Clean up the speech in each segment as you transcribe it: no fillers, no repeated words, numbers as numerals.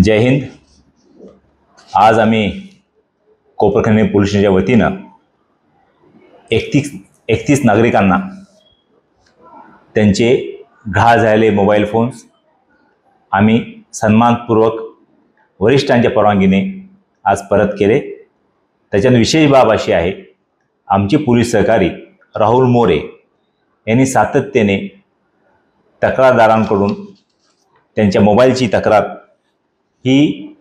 जय हिंद। आज आम्ही कोपरखैरणे पोलीस स्टेशनच्या वतीनं 31 नागरिकांना त्यांचे गहाळ झालेले मोबाईल फोन्स आम्ही सन्मानपूर्वक वरिष्ठांच्या परवानगीने आज परत केले। त्याच्यात विशेष बाब अशी आहे, आमचे पोलीस सहकारी राहुल मोरे यांनी सातत्याने तक्रारदारांकडून त्यांच्या मोबाईलची तक्रार ही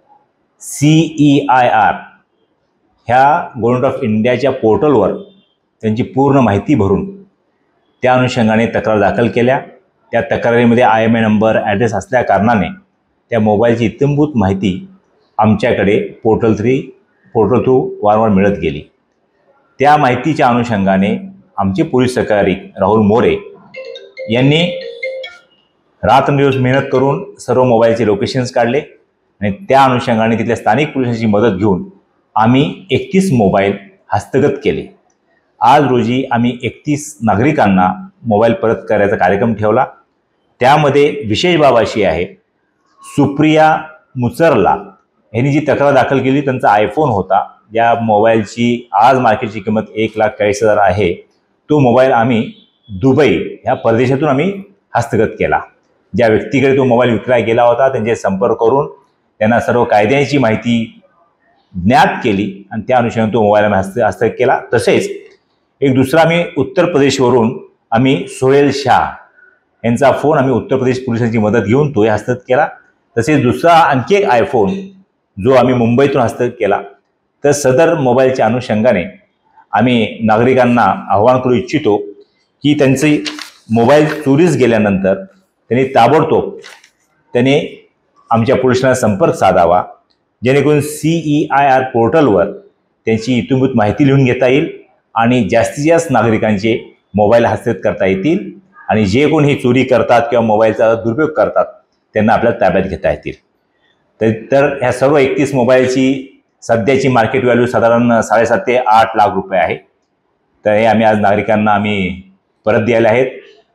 CEIR ह्या गव्हर्नमेंट ऑफ इंडियाच्या पोर्टलवर त्यांची पूर्ण माहिती भरून त्या अनुषंगाने तक्रार दाखल केल्या। त्या तक्रारीमध्ये IMEI नंबर ॲड्रेस असल्या कारणाने त्या मोबाईलची इत्थंभूत माहिती आमच्याकडे पोर्टल थ्रू वारंवार मिळत गेली। त्या माहितीच्या अनुषंगाने आमचे पोलीस सहकारी राहुल मोरे यांनी रात्रंदिवस मेहनत करून सर्व मोबाईलचे लोकेशन्स काढले आणि त्या अनुषंगाने तिथल्या स्थानिक पोलिसांची मदत घेऊन आम्ही 31 मोबाईल हस्तगत केले। आज रोजी आम्ही 31 नागरिकांना मोबाईल परत करायचा कार्यक्रम ठेवला। त्यामध्ये विशेष बाब अशी आहे, सुप्रिया मुचरला यांनी जी तक्रार दाखल केली त्यांचा आयफोन होता, या मोबाईलची आज मार्केटची किंमत 1,40,000 आहे। तो मोबाईल आम्ही दुबई ह्या परदेशातून आम्ही हस्तगत केला। ज्या व्यक्तीकडे तो मोबाईल विक्राय गेला होता त्यांचे संपर्क करून त्यांना सर्व कायद्याची माहिती ज्ञात केली आणि त्या अनुषंगाने तो मोबाईल आम्ही हस्तगत केला। तसेच एक दुसरा आम्ही उत्तर प्रदेशवरून आम्ही सोहेल शाह यांचा फोन आम्ही उत्तर प्रदेश पोलिसांची मदत घेऊन तोही हस्तगत केला। तसेच दुसरा आणखी एक आयफोन जो आम्ही मुंबईतून हस्तगत केला। तर सदर मोबाईलच्या अनुषंगाने आम्ही नागरिकांना आवाहन करू इच्छितो की त्यांचे मोबाईल चोरीस गेल्यानंतर त्यांनी ताबडतोब आमच्या पोलिसांना संपर्क साधावा, जेणेकरून CEIR पोर्टलवर त्यांची इत्थंभूत माहिती लिहून घेता येईल आणि जास्तीत जास्त नागरिकांचे मोबाईल हस्तगत करता येतील आणि जे कोणी ही चोरी करतात किंवा मोबाईलचा दुरुपयोग करतात त्यांना आपल्या ताब्यात घेता येतील। तर ह्या सर्व 31 मोबाईलची सध्याची मार्केट व्हॅल्यू साधारण 7.5 ते 8 लाख रुपये आहे। तर हे आम्ही आज नागरिकांना परत द्यायला आहेत।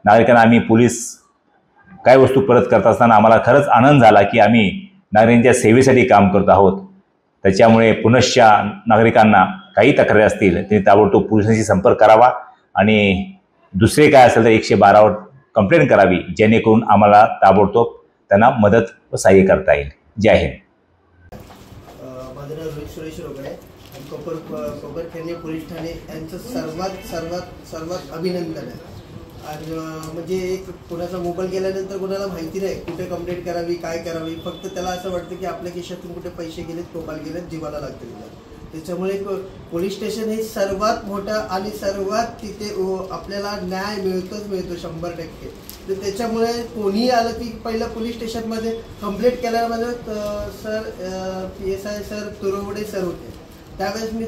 नागरिकांना आम्ही पोलीस काय वस्तू परत करत असताना आम्हाला खरंच आनंद झाला की आम्ही नागरिकांच्या सेवेसाठी काम करत आहोत। त्याच्यामुळे पुनश्च नागरिकांना काही तक्रारी असतील त्यांनी ताबडतोब पोलिसांशी संपर्क करावा आणि दुसरे काय असेल तर 112 वर कंप्लेंट करावी, जेणेकरून आम्हाला ताबडतोब त्यांना मदत व सहाय्य करता येईल। जय हिंद। माझं नाव रोहित सुरेश रोकडे आणि कोपरखैरणे पोलीस ठाणे यांचं सर्वात अभिनंदन आहे। आणि म्हणजे एक कोणाचा मोबाईल गेल्यानंतर कोणाला माहिती नाही कुठे कंप्लेंट करावी, काय करावी, फक्त त्याला असं वाटतं की आपल्या खिशातून कुठे पैसे गेलेत, मोबाईल गेलेत, जीवाला लागतील। त्याच्यामुळे पोलीस स्टेशन हे सर्वात मोठं आणि सर्वात तिथे आपल्याला न्याय मिळतो 100%। तर त्याच्यामुळे कोणी आलं की पहिलं पोलीस स्टेशनमध्ये कंप्लेंट केल्यामध्ये sir PSI sir Turwade sir होते। त्यावेळेस मी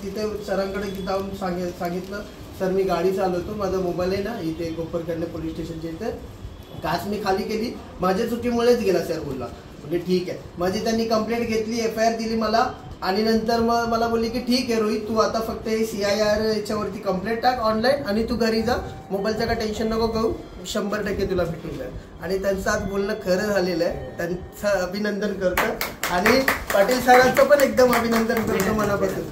तिथे सरांकडे जाऊन सांगितलं, सर मी गाडी चालवतो, माझा मोबाईल आहे ना इथे कोपरखैरणे पोलीस स्टेशनच्या इथे काच मी खाली केली, माझ्या चुकीमुळेच गेला सर बोलला। म्हणजे ठीक आहे, माझी त्यांनी कंप्लेंट घेतली, FIR दिली मला आणि नंतर मग मला बोलली की ठीक आहे रोहित, तू आता फक्त हे CIR याच्यावरती कंप्लेंट टाक ऑनलाईन आणि तू घरी जा, मोबाईलचं काय टेन्शन नको घेऊ, 100% तुला भेटून जाईल। आणि त्यांचं आज बोलणं खरं झालेलं आहे, त्यांचं अभिनंदन करतो आणि पाटील सरांचं पण एकदम अभिनंदन करतो मनापासून।